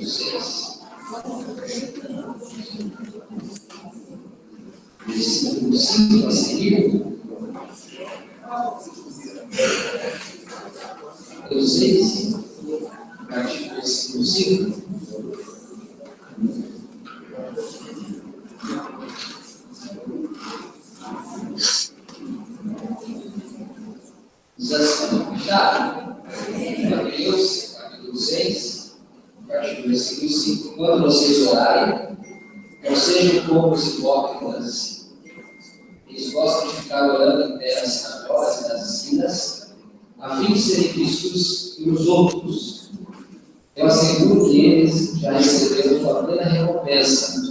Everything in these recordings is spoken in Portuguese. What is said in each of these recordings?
versículo 6. Versículo 5 a seguir. Mateus 6, a partir do versículo 5. Diz assim, já, Mateus, capítulo 6, a partir do versículo 5. Quando vocês orarem, não sejam como os hipócritas. Eles gostam de ficar orando em pé nas sinagogas e nas esquinas, a fim de serem vistos pelos outros. Eu asseguro que eles já receberam sua plena recompensa.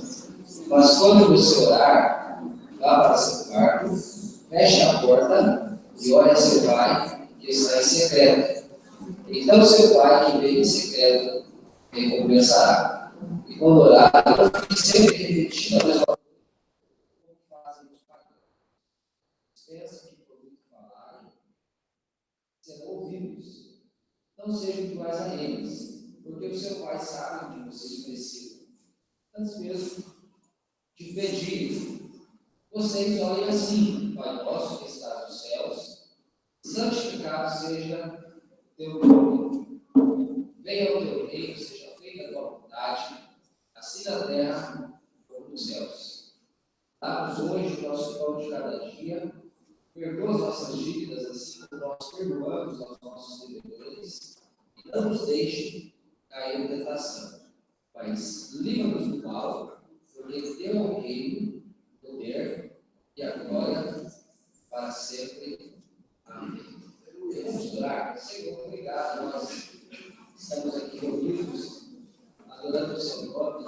Mas quando você orar, vá para seu quarto, feche a porta e ore a seu pai, que está em secreto. Então seu pai, que veio em secreto, recompensará. E quando orar, não fique sempre repetindo a mesma coisa como fazem os pagãos. Pensam que por muito falarem, serão ouvidos. Não sejam iguais a eles, porque o seu pai sabe o que vocês precisam. Antes mesmo de pedirem, vocês olhem assim: Pai nosso que estás nos céus, santificado seja teu nome. Venha o teu reino, seja feita a tua vontade, assim na terra como nos céus. Dá-nos hoje o nosso pão de cada dia, perdoa as nossas dívidas, assim como nós perdoamos aos nossos devedores, e não nos deixe cair em tentação, mas livra-nos do mal, porque teu é o reino, o poder e a glória para sempre. Amém. Vamos orar. Senhor, obrigado. Nós estamos aqui reunidos, adorando o seu nome,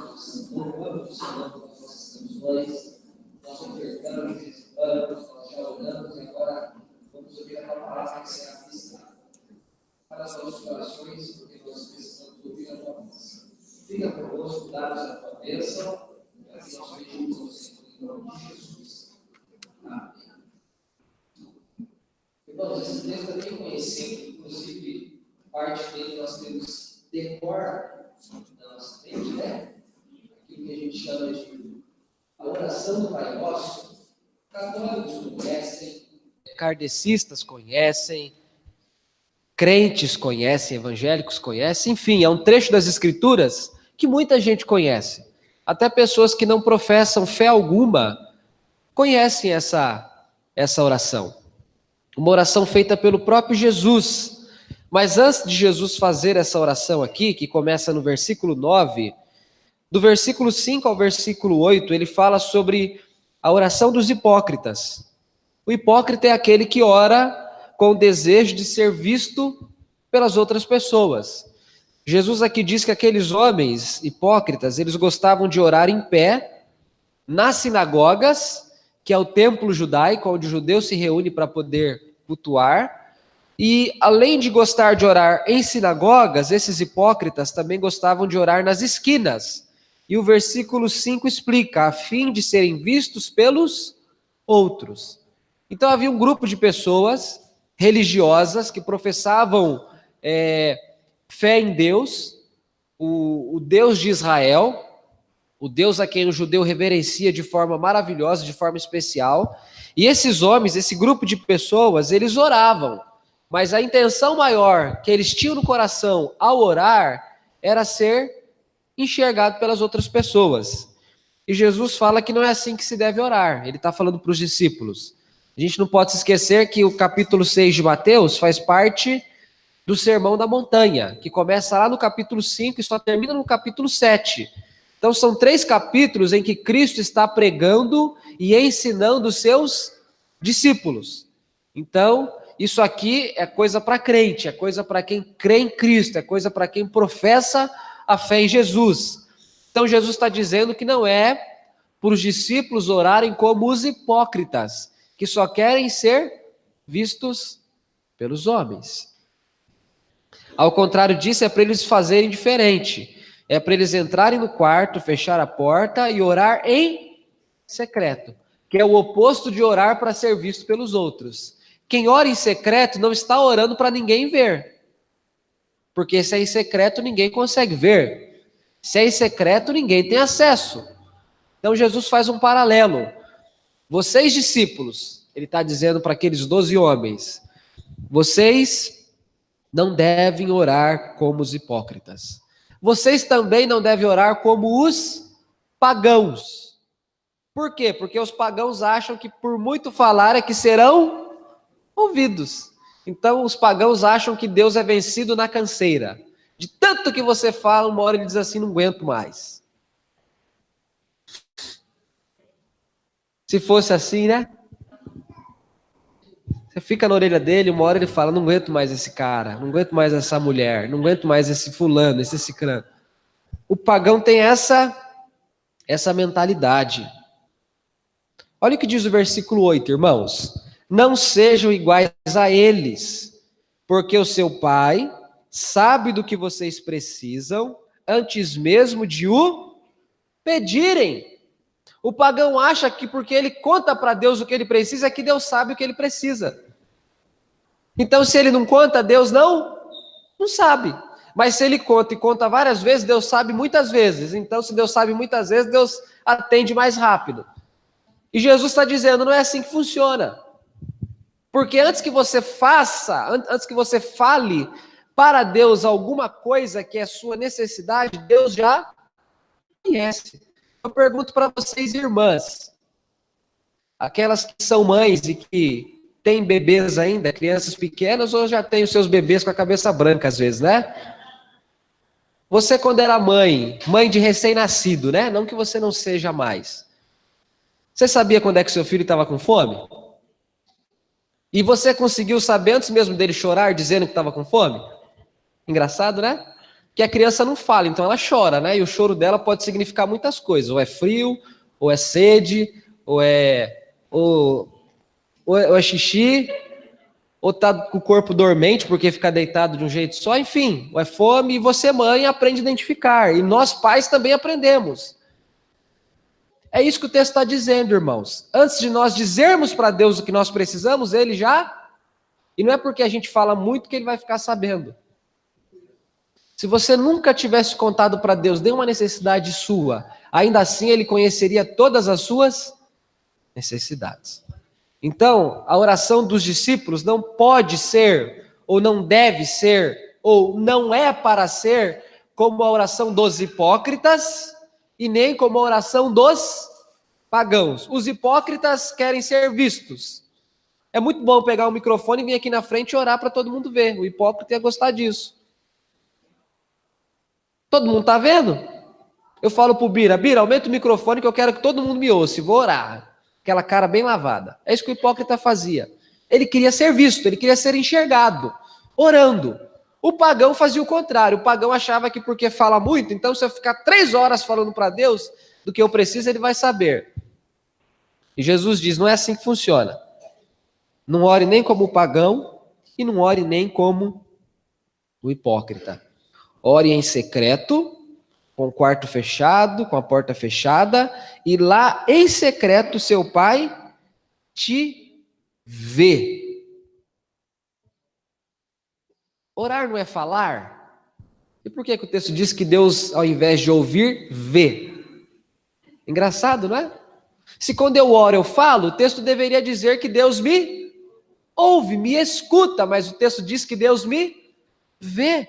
louvando o seu nome com as nossas canções, nós ofertamos, visitamos, nós já oramos e agora vamos ouvir a tua palavra que será ministrada. Para os nossos corações, porque nós precisamos ouvir a tua voz. Fica conosco, dá-nos a tua bênção, e assim nós pedimos ao Senhor em nome de Jesus. Amém. Irmãos, esse texto é bem conhecido, inclusive parte dele nós temos decor na nossa mente, né? Aquilo que a gente chama de a oração do Pai Nosso. Católicos conhecem, kardecistas conhecem, crentes conhecem, evangélicos conhecem, enfim, é um trecho das Escrituras que muita gente conhece. Até pessoas que não professam fé alguma conhecem essa oração. Uma oração feita pelo próprio Jesus. Mas antes de Jesus fazer essa oração aqui, que começa no versículo 9, do versículo 5 ao versículo 8, ele fala sobre a oração dos hipócritas. O hipócrita é aquele que ora com o desejo de ser visto pelas outras pessoas. Jesus aqui diz que aqueles homens hipócritas, eles gostavam de orar em pé, nas sinagogas, que é o templo judaico, onde o judeu se reúne para poder cultuar. E além de gostar de orar em sinagogas, esses hipócritas também gostavam de orar nas esquinas. E o versículo 5 explica, a fim de serem vistos pelos outros. Então havia um grupo de pessoas religiosas que professavam fé em Deus, o Deus de Israel, o Deus a quem o judeu reverencia de forma maravilhosa, de forma especial. E esses homens, esse grupo de pessoas, eles oravam. Mas a intenção maior que eles tinham no coração ao orar era ser enxergado pelas outras pessoas. E Jesus fala que não é assim que se deve orar. Ele está falando para os discípulos. A gente não pode se esquecer que o capítulo 6 de Mateus faz parte do Sermão da Montanha, que começa lá no capítulo 5 e só termina no capítulo 7. Então são 3 capítulos em que Cristo está pregando e ensinando os seus discípulos. Então, isso aqui é coisa para crente, é coisa para quem crê em Cristo, é coisa para quem professa a fé em Jesus. Então Jesus está dizendo que não é para os discípulos orarem como os hipócritas, que só querem ser vistos pelos homens. Ao contrário disso, é para eles fazerem diferente. É para eles entrarem no quarto, fechar a porta e orar em secreto, que é o oposto de orar para ser visto pelos outros. Quem ora em secreto não está orando para ninguém ver, porque se é em secreto ninguém consegue ver. Se é em secreto, ninguém tem acesso. Então Jesus faz um paralelo. Vocês, discípulos, ele está dizendo para aqueles 12 homens, vocês não devem orar como os hipócritas. Vocês também não devem orar como os pagãos. Por quê? Porque os pagãos acham que por muito falar é que serão ouvidos. Então os pagãos acham que Deus é vencido na canseira. De tanto que você fala, uma hora ele diz assim, não aguento mais. Se fosse assim, né? Você fica na orelha dele, uma hora ele fala, não aguento mais esse cara, não aguento mais essa mulher, não aguento mais esse fulano, esse ciclano. O pagão tem essa mentalidade. Olha o que diz o versículo 8, irmãos. Não sejam iguais a eles, porque o seu pai sabe do que vocês precisam, antes mesmo de o pedirem. O pagão acha que porque ele conta para Deus o que ele precisa, é que Deus sabe o que ele precisa. Então, se ele não conta, Deus não sabe. Mas se ele conta e conta várias vezes, Deus sabe muitas vezes. Então, se Deus sabe muitas vezes, Deus atende mais rápido. E Jesus está dizendo, não é assim que funciona. Porque antes que você fale para Deus alguma coisa que é sua necessidade, Deus já conhece. Eu pergunto para vocês, irmãs, aquelas que são mães e que têm bebês ainda, crianças pequenas, ou já têm os seus bebês com a cabeça branca às vezes, né? Você quando era mãe de recém-nascido, né? Não que você não seja mais. Você sabia quando é que seu filho estava com fome? E você conseguiu saber antes mesmo dele chorar, dizendo que estava com fome? Engraçado, né? Que a criança não fala, então ela chora, né? E o choro dela pode significar muitas coisas. Ou é frio, ou é sede, ou é xixi, ou tá com o corpo dormente porque fica deitado de um jeito só. Enfim, ou é fome. E você, mãe, aprende a identificar. E nós, pais, também aprendemos. É isso que o texto está dizendo, irmãos. Antes de nós dizermos para Deus o que nós precisamos, Ele já... E não é porque a gente fala muito que Ele vai ficar sabendo. Se você nunca tivesse contado para Deus nenhuma necessidade sua, ainda assim Ele conheceria todas as suas necessidades. Então, a oração dos discípulos não pode ser, ou não deve ser, ou não é para ser como a oração dos hipócritas, e nem como a oração dos pagãos. Os hipócritas querem ser vistos. É muito bom pegar o microfone e vir aqui na frente e orar para todo mundo ver. O hipócrita ia gostar disso. Todo mundo está vendo? Eu falo para o Bira, aumenta o microfone que eu quero que todo mundo me ouça. Vou orar. Aquela cara bem lavada. É isso que o hipócrita fazia. Ele queria ser visto, ele queria ser enxergado, orando. O pagão fazia o contrário. O pagão achava que porque fala muito, então se eu ficar 3 horas falando para Deus do que eu preciso, ele vai saber. E Jesus diz, não é assim que funciona. Não ore nem como o pagão e não ore nem como o hipócrita. Ore em secreto, com o quarto fechado, com a porta fechada, e lá em secreto seu pai te vê. Orar não é falar? E por que o texto diz que Deus, ao invés de ouvir, vê? Engraçado, não é? Se quando eu oro eu falo, o texto deveria dizer que Deus me ouve, me escuta, mas o texto diz que Deus me vê.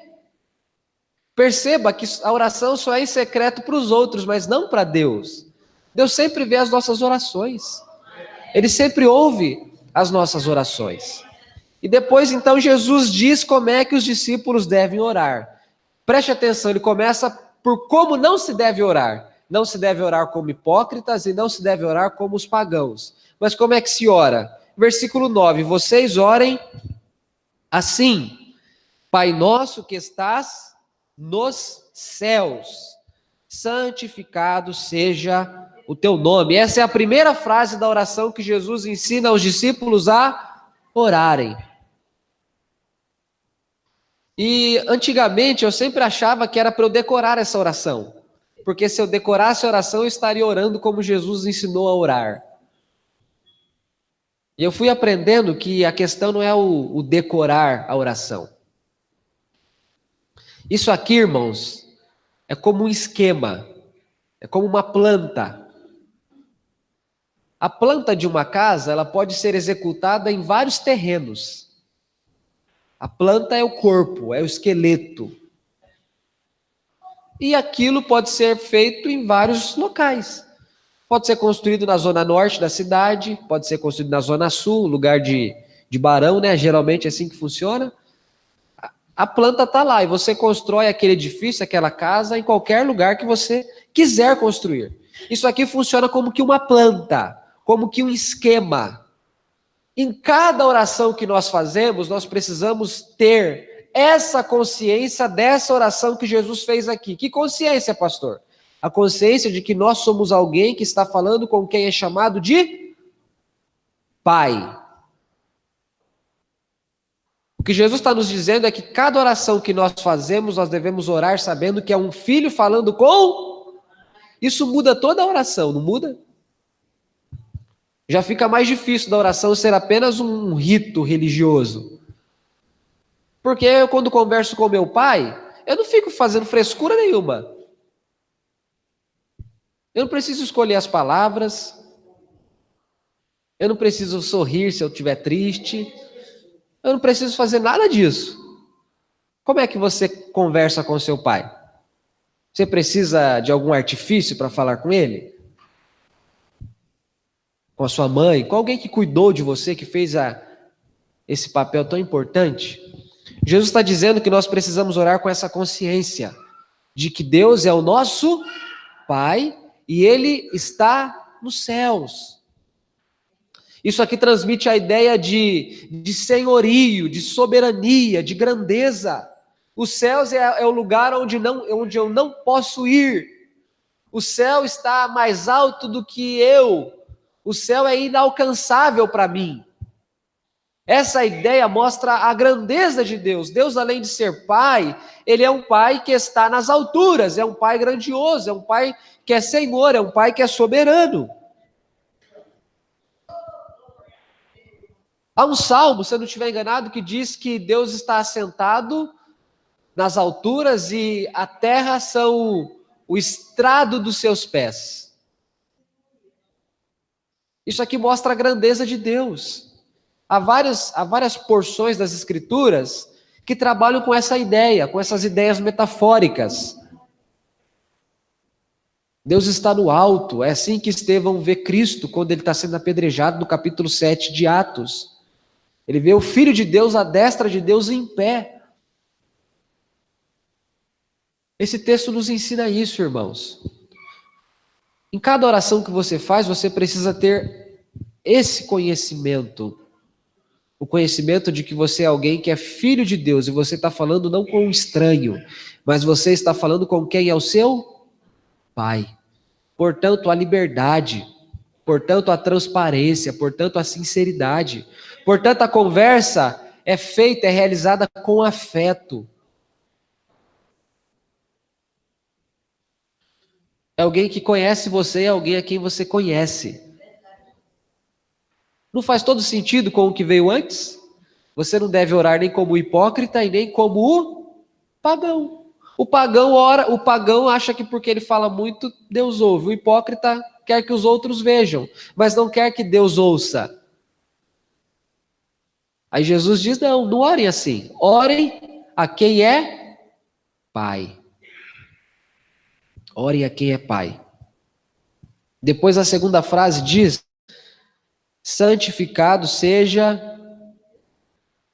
Perceba que a oração só é em secreto para os outros, mas não para Deus. Deus sempre vê as nossas orações. Ele sempre ouve as nossas orações. E depois, então, Jesus diz como é que os discípulos devem orar. Preste atenção, ele começa por como não se deve orar. Não se deve orar como hipócritas e não se deve orar como os pagãos. Mas como é que se ora? Versículo 9, vocês orem assim, Pai nosso que estás nos céus, santificado seja o teu nome. Essa é a primeira frase da oração que Jesus ensina aos discípulos a orarem. E antigamente eu sempre achava que era para eu decorar essa oração, porque se eu decorasse a oração eu estaria orando como Jesus ensinou a orar. E eu fui aprendendo que a questão não é o decorar a oração. Isso aqui, irmãos, é como um esquema, é como uma planta. A planta de uma casa, ela pode ser executada em vários terrenos. A planta é o corpo, é o esqueleto. E aquilo pode ser feito em vários locais. Pode ser construído na zona norte da cidade, pode ser construído na zona sul, lugar de barão, né? Geralmente é assim que funciona. A planta está lá e você constrói aquele edifício, aquela casa, em qualquer lugar que você quiser construir. Isso aqui funciona como que uma planta, como que um esquema. Em cada oração que nós fazemos, nós precisamos ter essa consciência dessa oração que Jesus fez aqui. Que consciência, pastor? A consciência de que nós somos alguém que está falando com quem é chamado de Pai. O que Jesus está nos dizendo é que cada oração que nós fazemos, nós devemos orar sabendo que é um filho falando com... Isso muda toda a oração, não muda? Já fica mais difícil da oração ser apenas um rito religioso. Porque eu, quando converso com meu pai, eu não fico fazendo frescura nenhuma. Eu não preciso escolher as palavras. Eu não preciso sorrir se eu estiver triste. Eu não preciso fazer nada disso. Como é que você conversa com seu pai? Você precisa de algum artifício para falar com ele? Com a sua mãe? Com alguém que cuidou de você, que fez esse papel tão importante? Jesus está dizendo que nós precisamos orar com essa consciência de que Deus é o nosso Pai e Ele está nos céus. Isso aqui transmite a ideia de senhorio, de soberania, de grandeza. Os céus é o lugar onde eu não posso ir. O céu está mais alto do que eu. O céu é inalcançável para mim. Essa ideia mostra a grandeza de Deus. Deus, além de ser Pai, Ele é um Pai que está nas alturas, é um Pai grandioso, é um Pai que é Senhor, é um Pai que é soberano. Há um salmo, se eu não estiver enganado, que diz que Deus está assentado nas alturas e a terra são o estrado dos seus pés. Isso aqui mostra a grandeza de Deus. Há várias porções das Escrituras que trabalham com essa ideia, com essas ideias metafóricas. Deus está no alto, é assim que Estevão vê Cristo quando ele está sendo apedrejado no capítulo 7 de Atos. Ele vê o Filho de Deus à destra de Deus em pé. Esse texto nos ensina isso, irmãos. Em cada oração que você faz, você precisa ter esse conhecimento. O conhecimento de que você é alguém que é filho de Deus, e você está falando não com um estranho, mas você está falando com quem é o seu Pai. Portanto, a liberdade, portanto, a transparência, portanto, a sinceridade. Portanto, a conversa é feita, é realizada com afeto. É alguém que conhece você, é alguém a quem você conhece. Não faz todo sentido com o que veio antes? Você não deve orar nem como o hipócrita e nem como o pagão. O pagão ora, o pagão acha que porque ele fala muito, Deus ouve. O hipócrita quer que os outros vejam, mas não quer que Deus ouça. Aí Jesus diz, não orem assim. Orem a quem é Pai. Orem a quem é Pai. Depois a segunda frase diz, santificado seja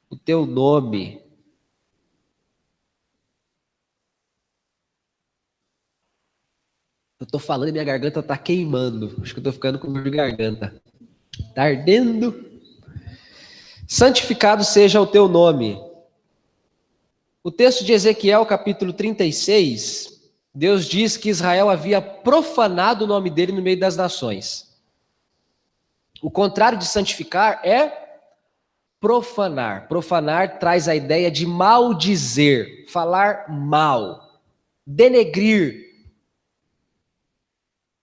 o teu nome. Eu estou falando e minha garganta está queimando. Acho que eu estou ficando com dor de garganta. Está ardendo. Santificado seja o teu nome. O texto de Ezequiel, capítulo 36, Deus diz que Israel havia profanado o nome dele no meio das nações. O contrário de santificar é profanar. Profanar traz a ideia de maldizer, falar mal, denegrir.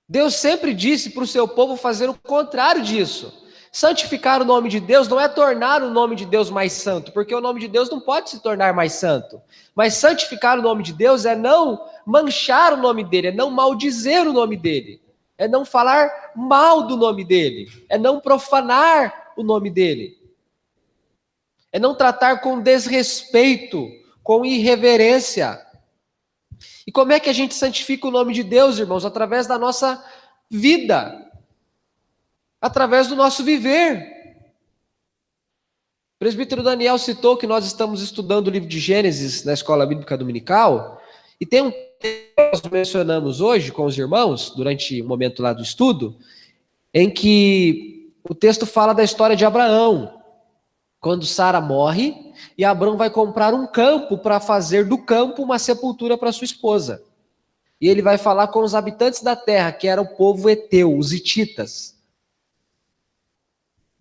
Deus sempre disse para o seu povo fazer o contrário disso. Santificar o nome de Deus não é tornar o nome de Deus mais santo, porque o nome de Deus não pode se tornar mais santo. Mas santificar o nome de Deus é não manchar o nome dele, é não maldizer o nome dele, é não falar mal do nome dele, é não profanar o nome dele, é não tratar com desrespeito, com irreverência. E como é que a gente santifica o nome de Deus, irmãos? Através da nossa vida, através do nosso viver. O presbítero Daniel citou que nós estamos estudando o livro de Gênesis na Escola Bíblica Dominical, e tem um texto que nós mencionamos hoje com os irmãos, durante o momento lá do estudo, em que o texto fala da história de Abraão, quando Sara morre, e Abraão vai comprar um campo para fazer do campo uma sepultura para sua esposa. E ele vai falar com os habitantes da terra, que era o povo heteu, os hititas.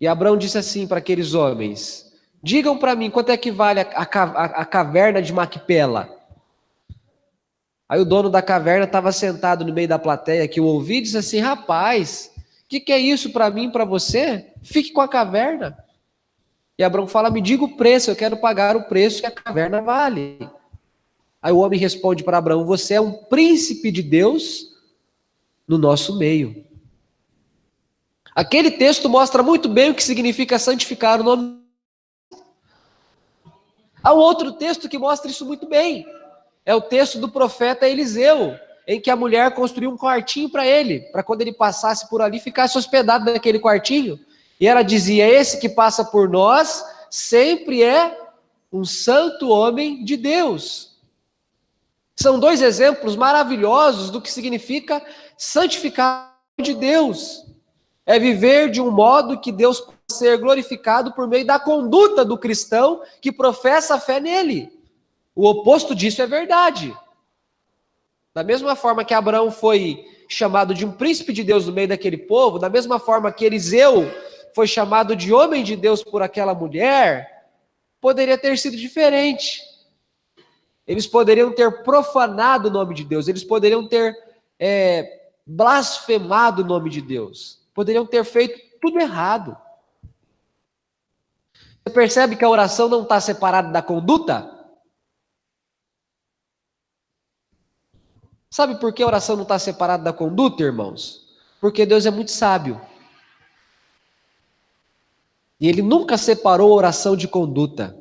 E Abraão disse assim para aqueles homens: digam para mim quanto é que vale a caverna de Macpela. Aí o dono da caverna estava sentado no meio da plateia, que eu ouvi, e disse assim: rapaz, o que é isso para mim e para você? Fique com a caverna. E Abraão fala: me diga o preço, eu quero pagar o preço que a caverna vale. Aí o homem responde para Abraão: você é um príncipe de Deus no nosso meio. Aquele texto mostra muito bem o que significa santificar o nome. Há um outro texto que mostra isso muito bem. É o texto do profeta Eliseu, em que a mulher construiu um quartinho para ele, para quando ele passasse por ali, ficasse hospedado naquele quartinho. E ela dizia: esse que passa por nós sempre é um santo homem de Deus. São dois exemplos maravilhosos do que significa santificar o nome de Deus. É viver de um modo que Deus possa ser glorificado por meio da conduta do cristão que professa a fé nele. O oposto disso é verdade. Da mesma forma que Abraão foi chamado de um príncipe de Deus no meio daquele povo, da mesma forma que Eliseu foi chamado de homem de Deus por aquela mulher, poderia ter sido diferente. Eles poderiam ter profanado o nome de Deus, eles poderiam ter blasfemado o nome de Deus, poderiam ter feito tudo errado. Você percebe que a oração não está separada da conduta? Sabe por que a oração não está separada da conduta, irmãos? Porque Deus é muito sábio. E Ele nunca separou a oração de conduta.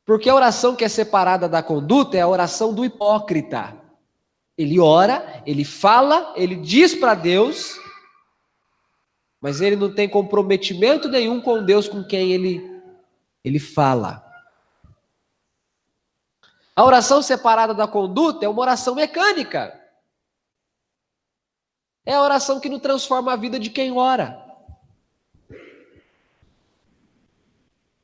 Porque a oração que é separada da conduta é a oração do hipócrita. Ele ora, ele fala, ele diz para Deus, mas ele não tem comprometimento nenhum com Deus com quem ele fala. A oração separada da conduta é uma oração mecânica. É a oração que não transforma a vida de quem ora.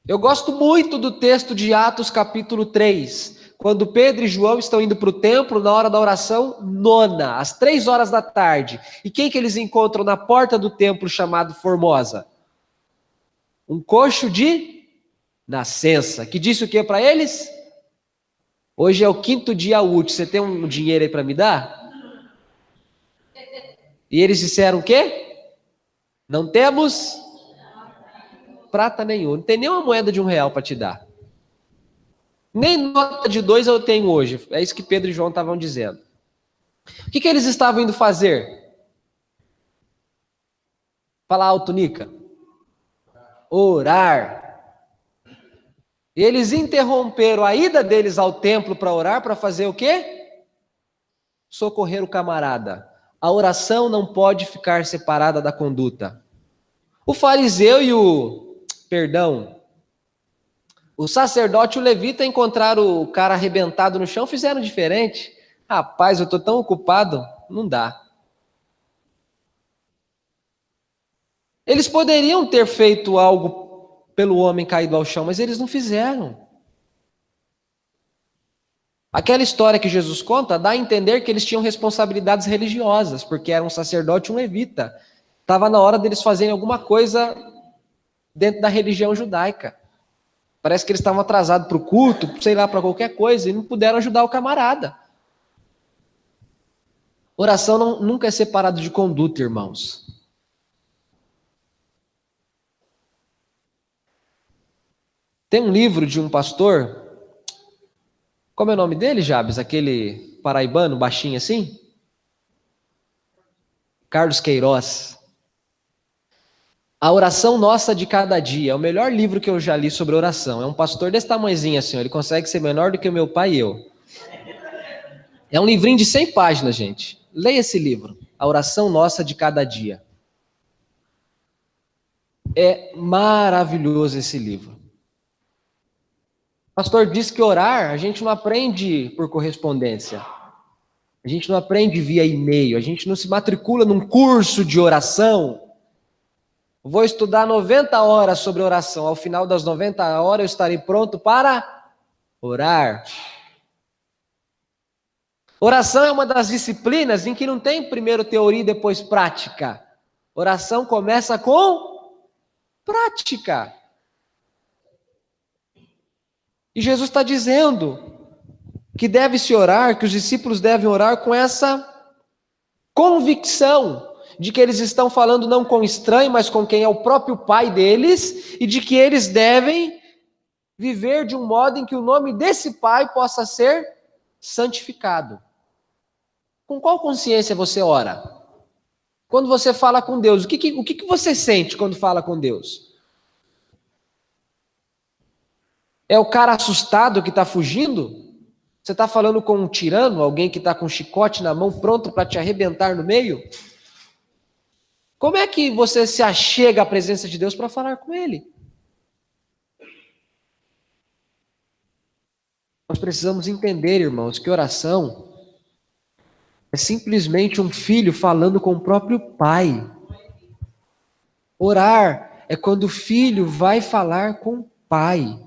Eu gosto muito do texto de Atos capítulo 3, quando Pedro e João estão indo para o templo na hora da oração nona, às 3 horas da tarde. E quem que eles encontram na porta do templo chamado Formosa? Um coxo de nascença, que disse o que para eles? Hoje é o 5º dia útil, você tem um dinheiro aí para me dar? E eles disseram o quê? Não temos prata nenhum, não tem nenhuma moeda de R$1 para te dar. Nem nota de 2 eu tenho hoje. É isso que Pedro e João estavam dizendo. O que eles estavam indo fazer? Fala alto, Nica. Orar. Eles interromperam a ida deles ao templo para orar, para fazer o quê? Socorrer o camarada. A oração não pode ficar separada da conduta. O fariseu e o sacerdote e o levita encontraram o cara arrebentado no chão, fizeram diferente. Rapaz, eu estou tão ocupado, não dá. Eles poderiam ter feito algo pelo homem caído ao chão, mas eles não fizeram. Aquela história que Jesus conta dá a entender que eles tinham responsabilidades religiosas, porque era um sacerdote e um levita. Estava na hora deles fazerem alguma coisa dentro da religião judaica. Parece que eles estavam atrasados para o culto, sei lá, para qualquer coisa, e não puderam ajudar o camarada. Oração nunca é separada de conduta, irmãos. Tem um livro de um pastor, como é o nome dele, Jabes? Aquele paraibano, baixinho assim? Carlos Queiroz. A Oração Nossa de Cada Dia. É o melhor livro que eu já li sobre oração. É um pastor desse tamanhozinho assim, ó. Ele consegue ser menor do que o meu pai e eu. É um livrinho de 100 páginas, gente. Leia esse livro. A Oração Nossa de Cada Dia. É maravilhoso esse livro. O pastor diz que orar, a gente não aprende por correspondência. A gente não aprende via e-mail. A gente não se matricula num curso de oração. Vou estudar 90 horas sobre oração. Ao final das 90 horas eu estarei pronto para orar. Oração é uma das disciplinas em que não tem primeiro teoria e depois prática. Oração começa com prática. E Jesus está dizendo que deve-se orar, que os discípulos devem orar com essa convicção de que eles estão falando não com estranho, mas com quem é o próprio Pai deles, e de que eles devem viver de um modo em que o nome desse Pai possa ser santificado. Com qual consciência você ora? Quando você fala com Deus, o que você sente quando fala com Deus? É o cara assustado que está fugindo? Você está falando com um tirano, alguém que está com um chicote na mão, pronto para te arrebentar no meio? Como é que você se achega à presença de Deus para falar com Ele? Nós precisamos entender, irmãos, que oração é simplesmente um filho falando com o próprio pai. Orar é quando o filho vai falar com o pai.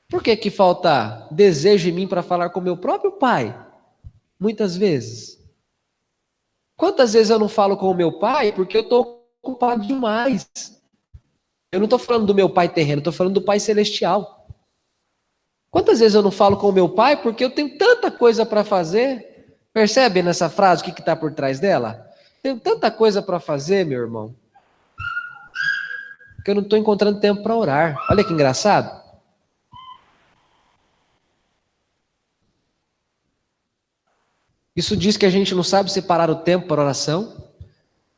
Por que falta desejo em mim para falar com o meu próprio pai? Muitas vezes. Quantas vezes eu não falo com o meu pai porque eu estou ocupado demais? Eu não estou falando do meu pai terreno, estou falando do pai celestial. Quantas vezes eu não falo com o meu pai porque eu tenho tanta coisa para fazer? Percebe nessa frase o que está por trás dela? Tenho tanta coisa para fazer, meu irmão, que eu não estou encontrando tempo para orar. Olha que engraçado. Isso diz que a gente não sabe separar o tempo para oração.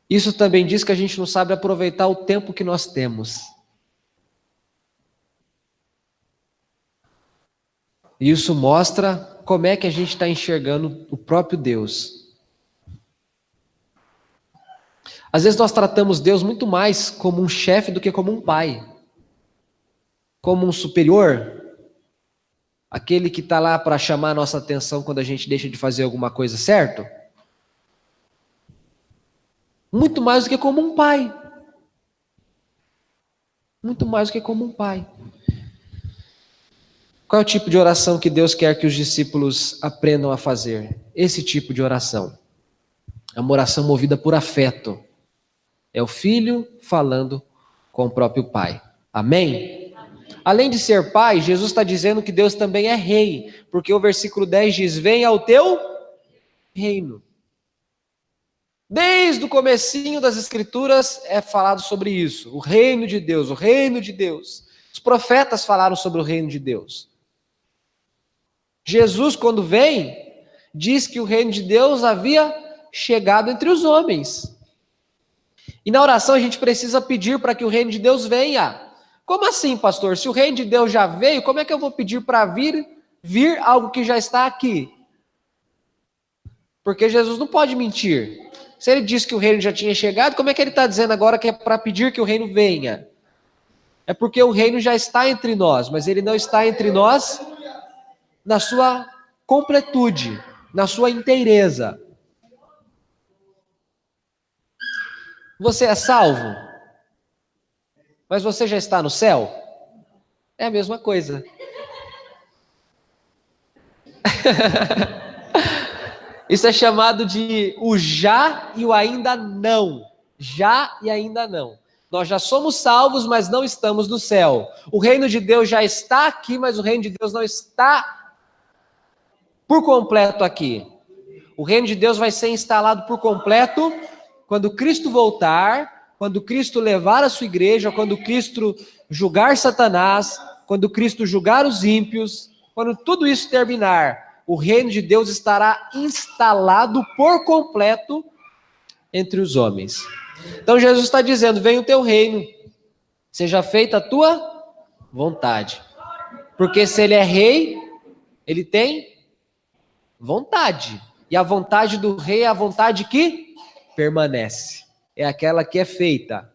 Isso também diz que a gente não sabe aproveitar o tempo que nós temos. E isso mostra como é que a gente está enxergando o próprio Deus. Às vezes nós tratamos Deus muito mais como um chefe do que como um pai. Como um superior. Aquele que está lá para chamar a nossa atenção quando a gente deixa de fazer alguma coisa, certo? Muito mais do que como um pai. Muito mais do que como um pai. Qual é o tipo de oração que Deus quer que os discípulos aprendam a fazer? Esse tipo de oração. É uma oração movida por afeto. É o filho falando com o próprio pai. Amém? Além de ser pai, Jesus está dizendo que Deus também é rei, porque o versículo 10 diz, venha ao teu reino. Desde o comecinho das Escrituras é falado sobre isso, o reino de Deus, o reino de Deus. Os profetas falaram sobre o reino de Deus. Jesus, quando vem, diz que o reino de Deus havia chegado entre os homens. E na oração a gente precisa pedir para que o reino de Deus venha. Como assim, pastor? Se o reino de Deus já veio, como é que eu vou pedir para vir algo que já está aqui? Porque Jesus não pode mentir. Se ele disse que o reino já tinha chegado, como é que ele está dizendo agora que é para pedir que o reino venha? É porque o reino já está entre nós, mas ele não está entre nós na sua completude, na sua inteireza. Você é salvo? Mas você já está no céu? É a mesma coisa. Isso é chamado de o já e o ainda não. Já e ainda não. Nós já somos salvos, mas não estamos no céu. O reino de Deus já está aqui, mas o reino de Deus não está por completo aqui. O reino de Deus vai ser instalado por completo quando Cristo voltar, quando Cristo levar a sua igreja, quando Cristo julgar Satanás, quando Cristo julgar os ímpios, quando tudo isso terminar, o reino de Deus estará instalado por completo entre os homens. Então Jesus está dizendo, venha o teu reino, seja feita a tua vontade. Porque se ele é rei, ele tem vontade. E a vontade do rei é a vontade que permanece. É aquela que é feita.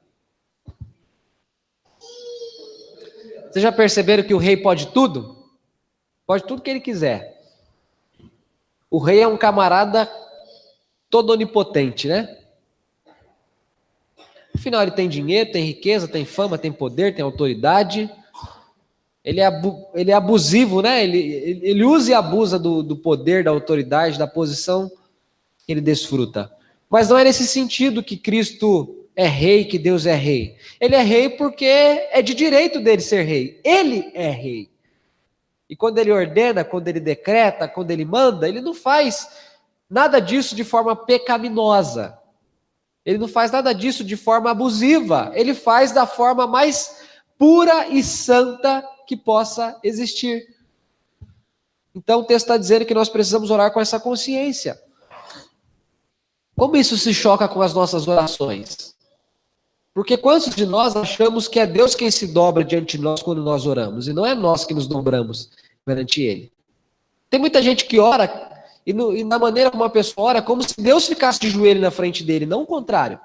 Vocês já perceberam que o rei pode tudo? Pode tudo que ele quiser. O rei é um camarada todo onipotente, né? No final ele tem dinheiro, tem riqueza, tem fama, tem poder, tem autoridade. Ele é abusivo, né? Ele usa e abusa do poder, da autoridade, da posição que ele desfruta. Mas não é nesse sentido que Cristo é rei, que Deus é rei. Ele é rei porque é de direito dele ser rei. Ele é rei. E quando ele ordena, quando ele decreta, quando ele manda, ele não faz nada disso de forma pecaminosa. Ele não faz nada disso de forma abusiva. Ele faz da forma mais pura e santa que possa existir. Então o texto está dizendo que nós precisamos orar com essa consciência. Como isso se choca com as nossas orações? Porque quantos de nós achamos que é Deus quem se dobra diante de nós quando nós oramos, e não é nós que nos dobramos perante Ele? Tem muita gente que ora, e na maneira como uma pessoa ora, como se Deus ficasse de joelho na frente dele, não o contrário.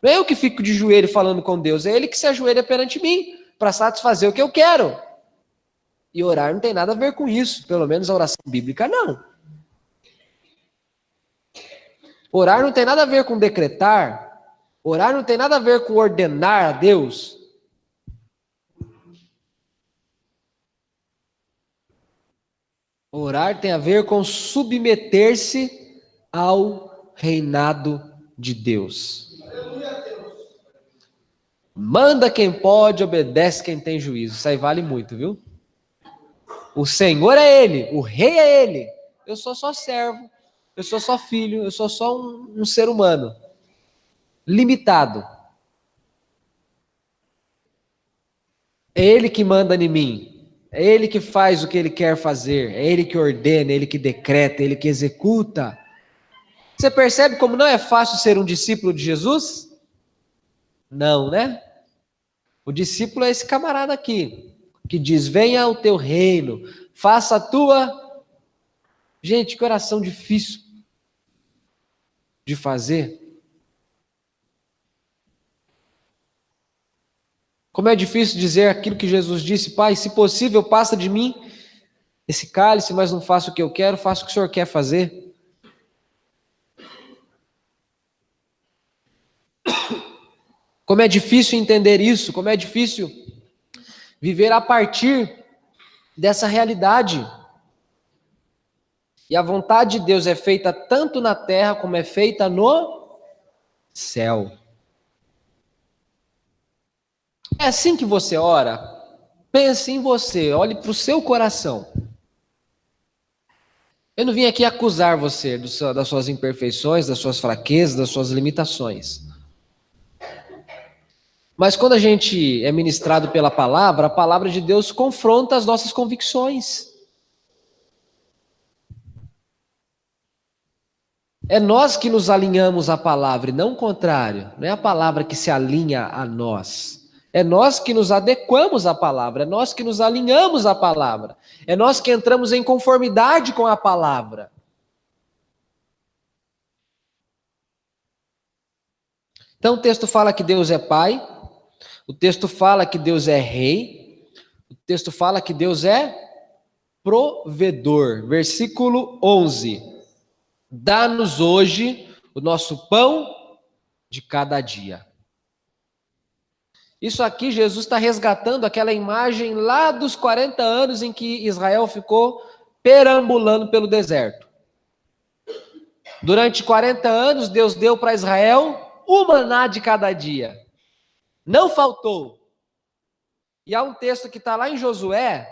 Não é eu que fico de joelho falando com Deus, é Ele que se ajoelha perante mim, para satisfazer o que eu quero. E orar não tem nada a ver com isso, pelo menos a oração bíblica não. Orar não tem nada a ver com decretar, orar não tem nada a ver com ordenar a Deus. Orar tem a ver com submeter-se ao reinado de Deus. Manda quem pode, obedece quem tem juízo. Isso aí vale muito, viu? O Senhor é Ele, o Rei é Ele. Eu sou só servo, eu sou só filho, eu sou só um ser humano. Limitado. É Ele que manda em mim. É Ele que faz o que Ele quer fazer. É Ele que ordena, é Ele que decreta, é Ele que executa. Você percebe como não é fácil ser um discípulo de Jesus? Não, né? O discípulo é esse camarada aqui, que diz, venha o teu reino, faça a tua... Gente, que oração difícil de fazer. Como é difícil dizer aquilo que Jesus disse, Pai, se possível, passa de mim esse cálice, mas não faço o que eu quero, faço o que o Senhor quer fazer. Como é difícil entender isso, como é difícil viver a partir dessa realidade. E a vontade de Deus é feita tanto na terra como é feita no céu. É assim que você ora? Pense em você, olhe para o seu coração. Eu não vim aqui acusar você das suas imperfeições, das suas fraquezas, das suas limitações. Mas quando a gente é ministrado pela palavra, a palavra de Deus confronta as nossas convicções. É nós que nos alinhamos à palavra e não o contrário. Não é a palavra que se alinha a nós. É nós que nos adequamos à palavra. É nós que nos alinhamos à palavra. É nós que entramos em conformidade com a palavra. Então o texto fala que Deus é Pai. O texto fala que Deus é Rei. O texto fala que Deus é provedor. Versículo 11. Dá-nos hoje o nosso pão de cada dia. Isso aqui Jesus está resgatando aquela imagem lá dos 40 anos em que Israel ficou perambulando pelo deserto. Durante 40 anos, Deus deu para Israel o maná de cada dia. Não faltou. E há um texto que está lá em Josué,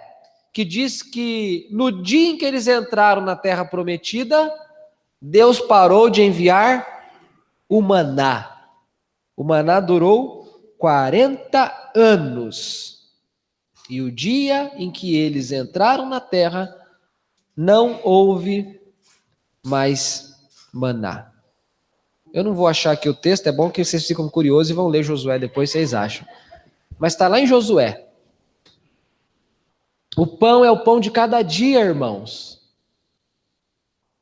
que diz que no dia em que eles entraram na terra prometida, Deus parou de enviar o maná. O maná durou 40 anos. E o dia em que eles entraram na terra, não houve mais maná. Eu não vou achar aqui o texto, é bom que vocês ficam curiosos e vão ler Josué depois, vocês acham. Mas está lá em Josué. O pão é o pão de cada dia, irmãos.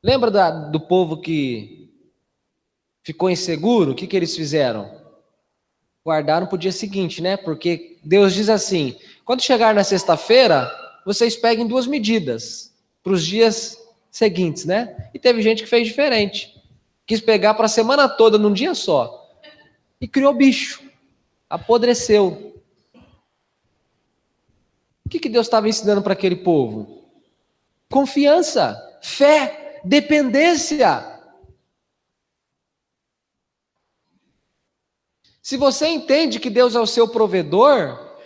Lembra do povo que ficou inseguro? O que eles fizeram? Guardaram para o dia seguinte, né? Porque Deus diz assim, quando chegar na sexta-feira, vocês peguem 2 medidas para os dias seguintes, né? E teve gente que fez diferente. Quis pegar para a semana toda num dia só. E criou bicho. Apodreceu. O que Deus estava ensinando para aquele povo? Confiança, fé, dependência. Se você entende que Deus é o seu provedor,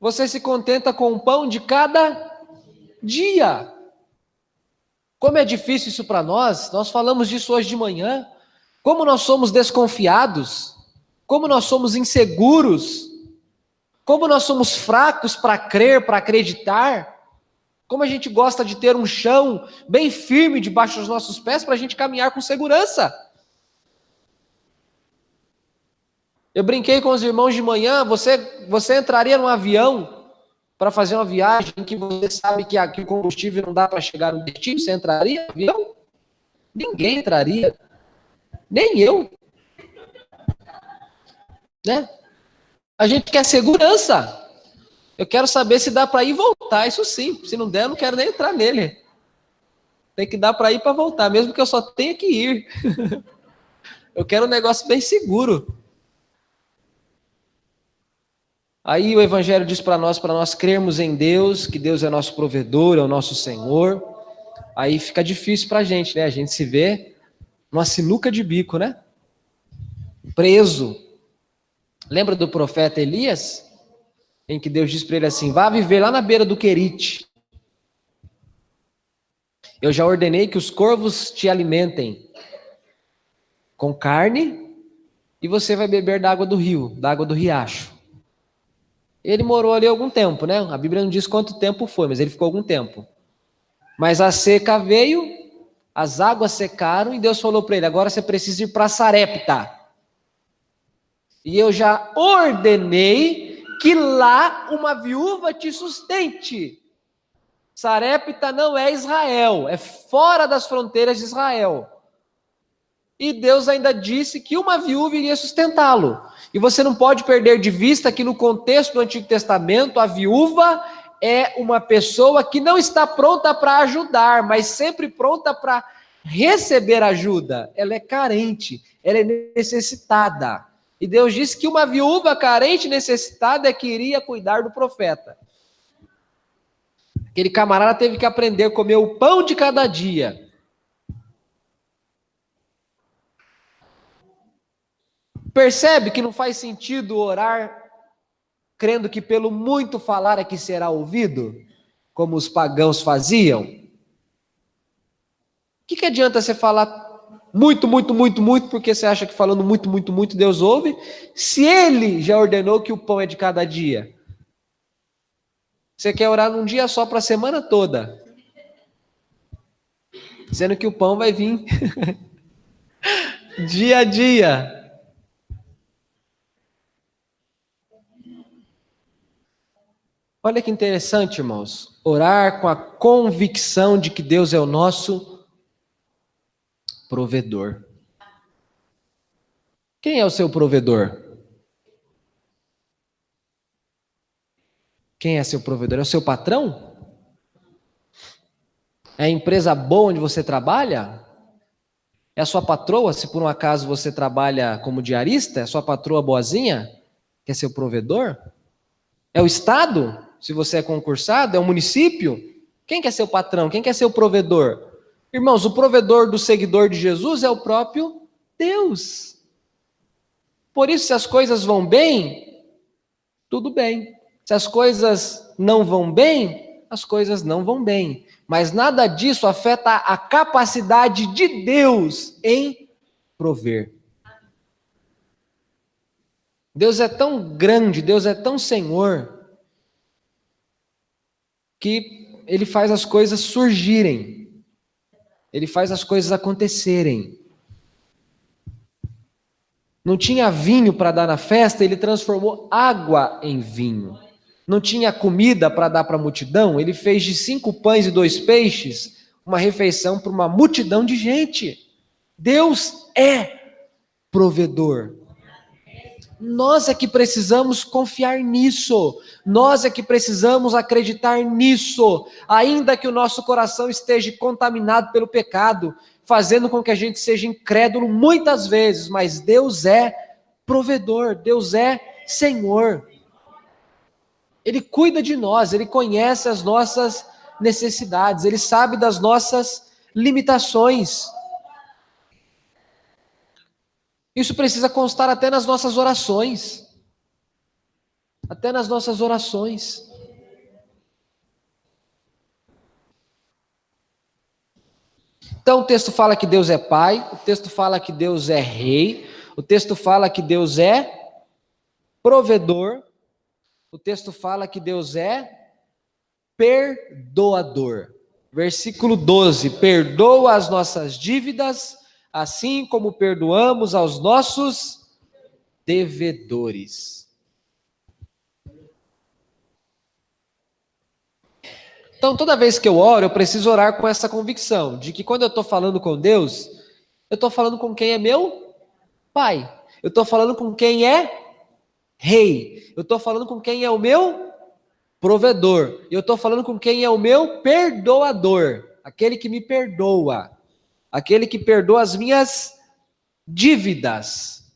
você se contenta com o pão de cada dia. Como é difícil isso para nós falamos disso hoje de manhã. Como nós somos desconfiados, como nós somos inseguros, como nós somos fracos para crer, para acreditar, como a gente gosta de ter um chão bem firme debaixo dos nossos pés para a gente caminhar com segurança. Eu brinquei com os irmãos de manhã, você entraria num avião para fazer uma viagem em que você sabe que aqui o combustível não dá para chegar no destino, você entraria no avião? Ninguém entraria, nem eu. Né? A gente quer segurança. Eu quero saber se dá para ir e voltar, isso sim. Se não der, eu não quero nem entrar nele. Tem que dar para ir para voltar, mesmo que eu só tenha que ir. Eu quero um negócio bem seguro. Aí o Evangelho diz para nós crermos em Deus, que Deus é nosso provedor, é o nosso Senhor. Aí fica difícil para a gente, né? A gente se vê numa sinuca de bico, né? Preso. Lembra do profeta Elias? Em que Deus diz para ele assim, vá viver lá na beira do Querite. Eu já ordenei que os corvos te alimentem com carne e você vai beber da água do rio, da água do riacho. Ele morou ali algum tempo, né? A Bíblia não diz quanto tempo foi, mas ele ficou algum tempo. Mas a seca veio, as águas secaram e Deus falou para ele, agora você precisa ir para Sarepta. E eu já ordenei que lá uma viúva te sustente. Sarepta não é Israel, é fora das fronteiras de Israel. E Deus ainda disse que uma viúva iria sustentá-lo. E você não pode perder de vista que no contexto do Antigo Testamento, a viúva é uma pessoa que não está pronta para ajudar, mas sempre pronta para receber ajuda. Ela é carente, ela é necessitada. E Deus disse que uma viúva carente e necessitada é que iria cuidar do profeta. Aquele camarada teve que aprender a comer o pão de cada dia. Percebe que não faz sentido orar crendo que pelo muito falar é que será ouvido, como os pagãos faziam? O que adianta você falar muito, porque você acha que falando muito, Deus ouve, se Ele já ordenou que o pão é de cada dia? Você quer orar num dia só para a semana toda, dizendo que o pão vai vir dia a dia. Olha que interessante, irmãos, orar com a convicção de que Deus é o nosso provedor. Quem é o seu provedor? Quem é seu provedor? É o seu patrão? É a empresa boa onde você trabalha? É a sua patroa, se por um acaso você trabalha como diarista? É a sua patroa boazinha, que é seu provedor? É o Estado, se você é concursado? É o município? Quem que é seu patrão? Quem que é seu provedor? Irmãos, o provedor do seguidor de Jesus é o próprio Deus. Por isso, se as coisas vão bem, tudo bem. Se as coisas não vão bem, as coisas não vão bem. Mas nada disso afeta a capacidade de Deus em prover. Deus é tão grande, Deus é tão Senhor, que Ele faz as coisas surgirem. Ele faz as coisas acontecerem. Não tinha vinho para dar na festa, Ele transformou água em vinho. Não tinha comida para dar para a multidão, Ele fez de 5 pães e 2 peixes uma refeição para uma multidão de gente. Deus é provedor. Nós é que precisamos confiar nisso. Nós é que precisamos acreditar nisso. Ainda que o nosso coração esteja contaminado pelo pecado, fazendo com que a gente seja incrédulo muitas vezes, mas Deus é provedor, Deus é Senhor. Ele cuida de nós, Ele conhece as nossas necessidades, Ele sabe das nossas limitações. Isso precisa constar até nas nossas orações. Até nas nossas orações. Então o texto fala que Deus é Pai, o texto fala que Deus é Rei, o texto fala que Deus é provedor, o texto fala que Deus é perdoador. Versículo 12: perdoa as nossas dívidas, assim como perdoamos aos nossos devedores. Então, toda vez que eu oro, eu preciso orar com essa convicção, de que quando eu estou falando com Deus, eu estou falando com quem é meu Pai. Eu estou falando com quem é Rei. Eu estou falando com quem é o meu provedor. Eu estou falando com quem é o meu perdoador. Aquele que me perdoa. Aquele que perdoa as minhas dívidas.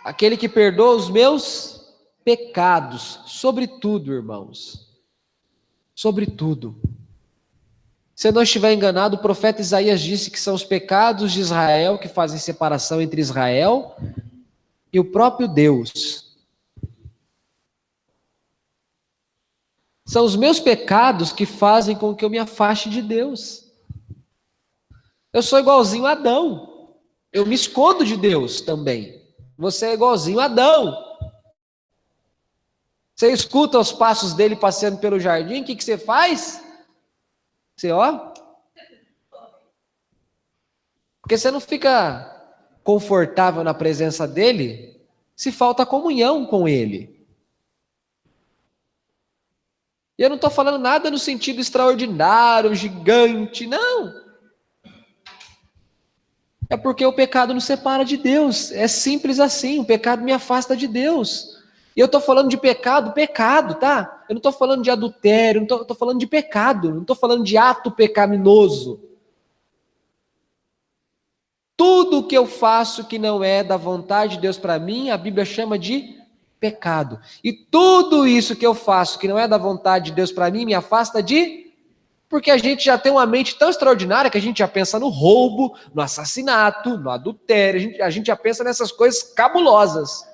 Aquele que perdoa os meus pecados. Sobretudo, irmãos. Sobretudo. Se eu não estiver enganado, o profeta Isaías disse que são os pecados de Israel que fazem separação entre Israel e o próprio Deus. São os meus pecados que fazem com que eu me afaste de Deus. Eu sou igualzinho a Adão. Eu me escondo de Deus também. Você é igualzinho a Adão. Você escuta os passos dele passeando pelo jardim, o que você faz? Você, ó. Porque você não fica confortável na presença dele se falta comunhão com ele. E eu não estou falando nada no sentido extraordinário, gigante, não. É porque o pecado nos separa de Deus. É simples assim, o pecado me afasta de Deus. E eu estou falando de pecado, tá? Eu não estou falando de adultério, estou falando de pecado, não estou falando de ato pecaminoso. Tudo que eu faço que não é da vontade de Deus para mim, a Bíblia chama de pecado. E tudo isso que eu faço que não é da vontade de Deus para mim, me afasta de... Porque a gente já tem uma mente tão extraordinária que a gente já pensa no roubo, no assassinato, no adultério, a gente já pensa nessas coisas cabulosas.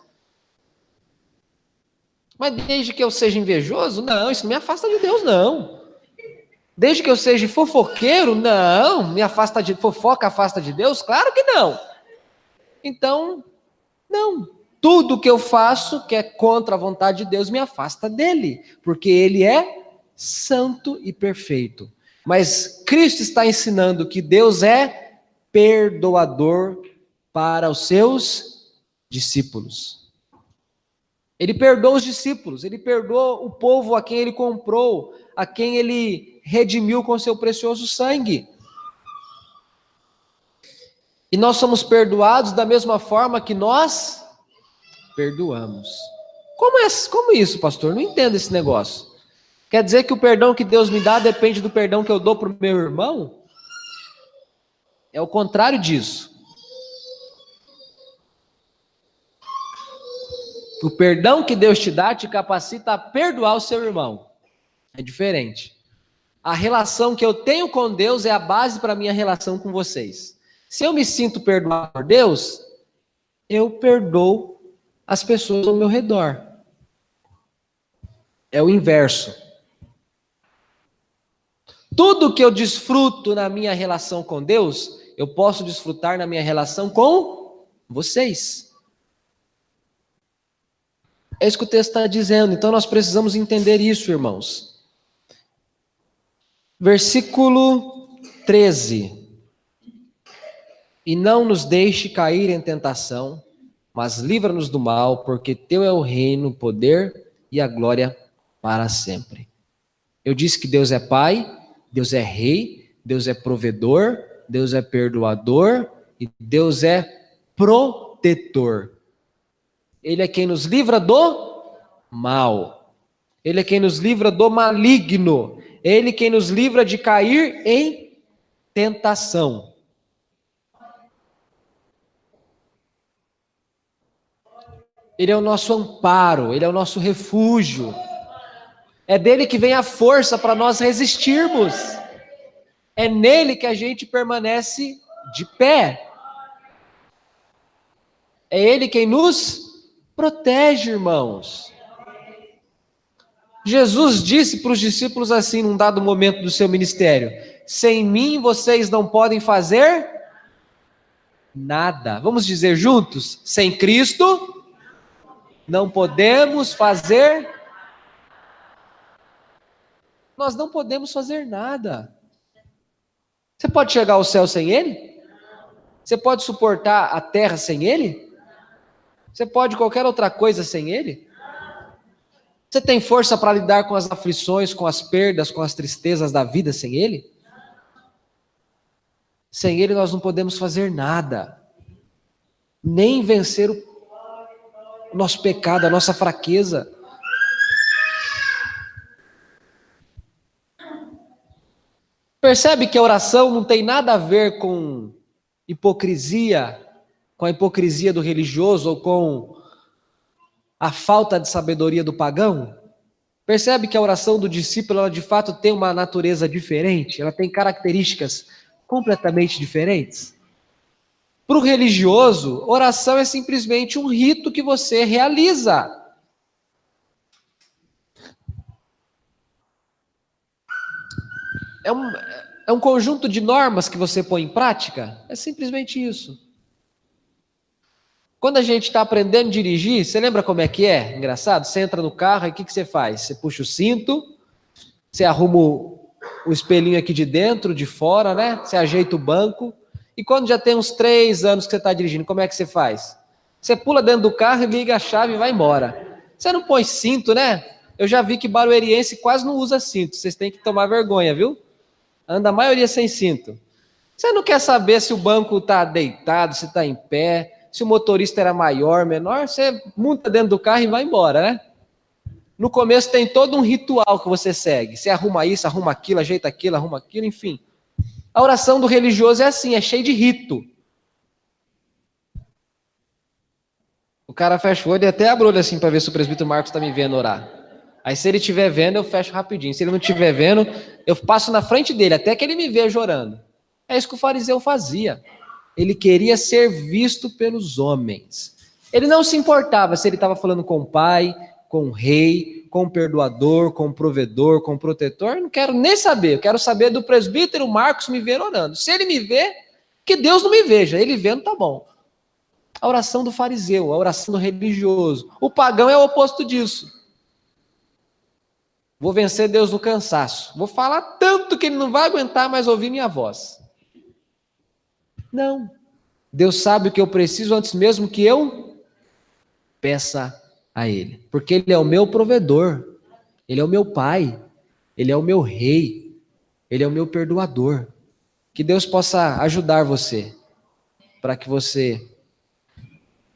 Mas desde que eu seja invejoso, não, isso não me afasta de Deus, não. Desde que eu seja fofoqueiro, não, me afasta de fofoca, afasta de Deus? Claro que não. Então, não. Tudo que eu faço que é contra a vontade de Deus me afasta dele, porque ele é santo e perfeito. Mas Cristo está ensinando que Deus é perdoador para os seus discípulos. Ele perdoa os discípulos, ele perdoa o povo a quem ele comprou, a quem ele redimiu com seu precioso sangue. E nós somos perdoados da mesma forma que nós perdoamos. Como isso, pastor? Não entendo esse negócio. Quer dizer que o perdão que Deus me dá depende do perdão que eu dou para o meu irmão? É o contrário disso. O perdão que Deus te dá te capacita a perdoar o seu irmão. É diferente. A relação que eu tenho com Deus é a base para a minha relação com vocês. Se eu me sinto perdoado por Deus, eu perdoo as pessoas ao meu redor. É o inverso. Tudo que eu desfruto na minha relação com Deus, eu posso desfrutar na minha relação com vocês. É isso que o texto está dizendo. Então nós precisamos entender isso, irmãos. Versículo 13. E não nos deixe cair em tentação, mas livra-nos do mal, porque teu é o reino, o poder e a glória para sempre. Eu disse que Deus é Pai, Deus é Rei, Deus é provedor, Deus é perdoador e Deus é protetor. Ele é quem nos livra do mal. Ele é quem nos livra do maligno. Ele é quem nos livra de cair em tentação. Ele é o nosso amparo, ele é o nosso refúgio. É dele que vem a força para nós resistirmos. É nele que a gente permanece de pé. É ele quem nos protege, irmãos. Jesus disse para os discípulos assim, num dado momento do seu ministério: sem mim vocês não podem fazer nada. Vamos dizer juntos? Sem Cristo não podemos fazer. Nós não podemos fazer nada. Você pode chegar ao céu sem Ele? Você pode suportar a terra sem Ele? Você pode qualquer outra coisa sem Ele? Você tem força para lidar com as aflições, com as perdas, com as tristezas da vida sem Ele? Sem Ele nós não podemos fazer nada. Nem vencer o nosso pecado, a nossa fraqueza. Percebe que a oração não tem nada a ver com hipocrisia, com a hipocrisia do religioso ou com a falta de sabedoria do pagão? Percebe que a oração do discípulo, ela de fato tem uma natureza diferente, ela tem características completamente diferentes? Para o religioso, oração é simplesmente um rito que você realiza. É um conjunto de normas que você põe em prática? É simplesmente isso. Quando a gente está aprendendo a dirigir, você lembra como é que é? Engraçado, você entra no carro e o que você faz? Você puxa o cinto, você arruma o espelhinho aqui de dentro, de fora, né? Você ajeita o banco. E quando já tem uns 3 anos que você está dirigindo, como é que você faz? Você pula dentro do carro e liga a chave e vai embora. Você não põe cinto, né? Eu já vi que barueriense quase não usa cinto. Vocês têm que tomar vergonha, viu? Anda a maioria sem cinto. Você não quer saber se o banco está deitado, se está em pé, se o motorista era maior, menor, você monta dentro do carro e vai embora, né? No começo tem todo um ritual que você segue. Você arruma isso, arruma aquilo, arruma aquilo, enfim. A oração do religioso é assim, é cheio de rito. O cara fecha o olho e até abre o olho assim para ver se o presbítero Marcos está me vendo orar. Aí se ele estiver vendo, eu fecho rapidinho. Se ele não estiver vendo, eu passo na frente dele, até que ele me veja orando. É isso que o fariseu fazia. Ele queria ser visto pelos homens. Ele não se importava se ele estava falando com o pai, com o rei, com o perdoador, com o provedor, com o protetor. Eu não quero nem saber. Eu quero saber do presbítero Marcos me ver orando. Se ele me vê, que Deus não me veja. Ele vendo, tá bom. A oração do fariseu, a oração do religioso. O pagão é o oposto disso. Vou vencer Deus no cansaço. Vou falar tanto que ele não vai aguentar mais ouvir minha voz. Não. Deus sabe o que eu preciso antes mesmo que eu peça a Ele. Porque Ele é o meu provedor. Ele é o meu Pai. Ele é o meu Rei. Ele é o meu perdoador. Que Deus possa ajudar você para que você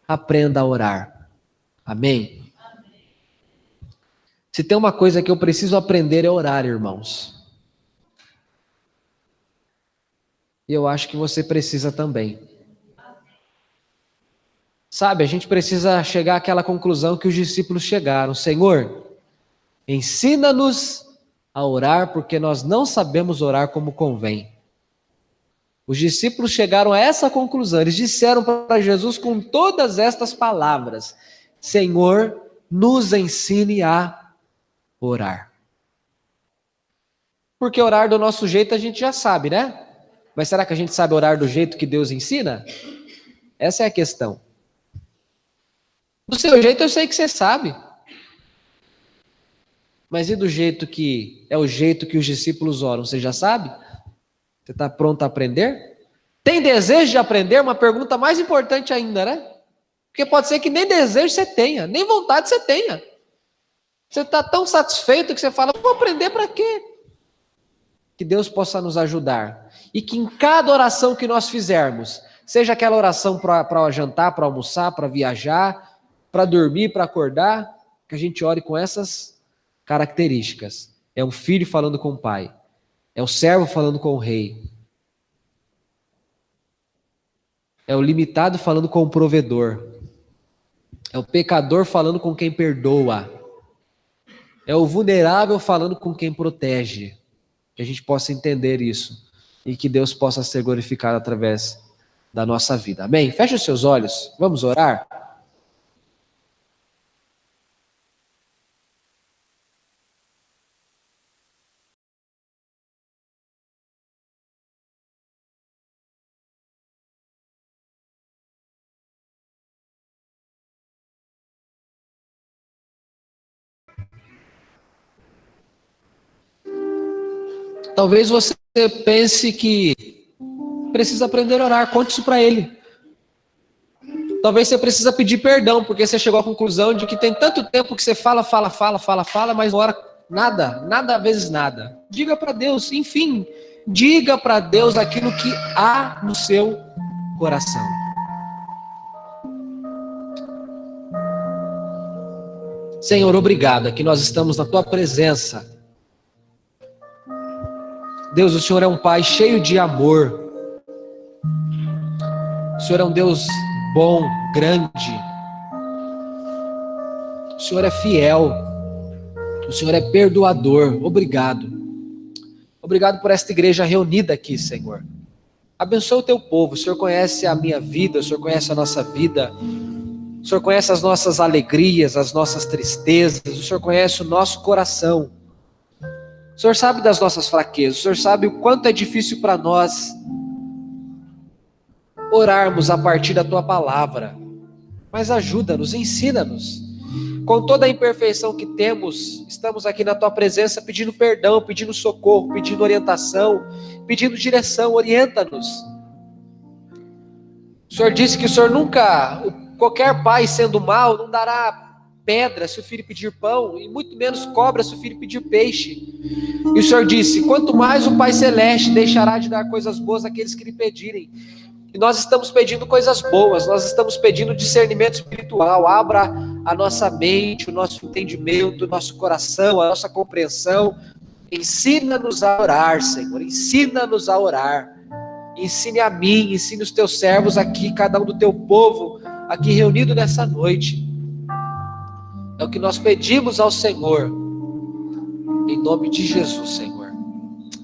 aprenda a orar. Amém? Se tem uma coisa que eu preciso aprender é orar, irmãos. E eu acho que você precisa também. Sabe, a gente precisa chegar àquela conclusão que os discípulos chegaram. Senhor, ensina-nos a orar, porque nós não sabemos orar como convém. Os discípulos chegaram a essa conclusão. Eles disseram para Jesus com todas estas palavras: Senhor, nos ensine a orar. Porque orar do nosso jeito a gente já sabe, né? Mas será que a gente sabe orar do jeito que Deus ensina? Essa é a questão. Do seu jeito eu sei que você sabe. Mas e do jeito que é o jeito que os discípulos oram? Você já sabe? Você está pronto a aprender? Tem desejo de aprender? Uma pergunta mais importante ainda, né? Porque pode ser que nem desejo você tenha, nem vontade você tenha. Você está tão satisfeito que você fala, vou aprender para quê? Que Deus possa nos ajudar. E que em cada oração que nós fizermos, seja aquela oração para jantar, para almoçar, para viajar, para dormir, para acordar, que a gente ore com essas características. É um filho falando com o pai. É o servo falando com o rei. É o limitado falando com o provedor. É o pecador falando com quem perdoa. É o vulnerável falando com quem protege. Que a gente possa entender isso. E que Deus possa ser glorificado através da nossa vida. Amém? Feche os seus olhos. Vamos orar? Talvez você pense que precisa aprender a orar. Conte isso para ele. Talvez você precisa pedir perdão, porque você chegou à conclusão de que tem tanto tempo que você fala, mas não ora nada vezes nada. Diga para Deus, enfim, diga para Deus aquilo que há no seu coração. Senhor, obrigado, que nós estamos na tua presença. Deus, o Senhor é um Pai cheio de amor. O Senhor é um Deus bom, grande. O Senhor é fiel. O Senhor é perdoador. Obrigado. Obrigado por esta igreja reunida aqui, Senhor. Abençoa o teu povo. O Senhor conhece a minha vida, o Senhor conhece a nossa vida. O Senhor conhece as nossas alegrias, as nossas tristezas. O Senhor conhece o nosso coração. O Senhor sabe das nossas fraquezas. O Senhor sabe o quanto é difícil para nós orarmos a partir da tua palavra. Mas ajuda-nos, ensina-nos. Com toda a imperfeição que temos, estamos aqui na tua presença pedindo perdão, pedindo socorro, pedindo orientação, pedindo direção. Orienta-nos. O Senhor disse que o Senhor nunca, qualquer pai sendo mau, não dará pedra se o filho pedir pão, e muito menos cobra se o filho pedir peixe. E o Senhor disse, quanto mais o Pai Celeste deixará de dar coisas boas àqueles que lhe pedirem. E nós estamos pedindo coisas boas, nós estamos pedindo discernimento espiritual. Abra a nossa mente, o nosso entendimento, o nosso coração, a nossa compreensão. Ensina-nos a orar, Senhor, ensina-nos a orar. Ensine a mim, ensine os teus servos aqui, cada um do teu povo, aqui reunido nessa noite. É o que nós pedimos ao Senhor, em nome de Jesus, Senhor.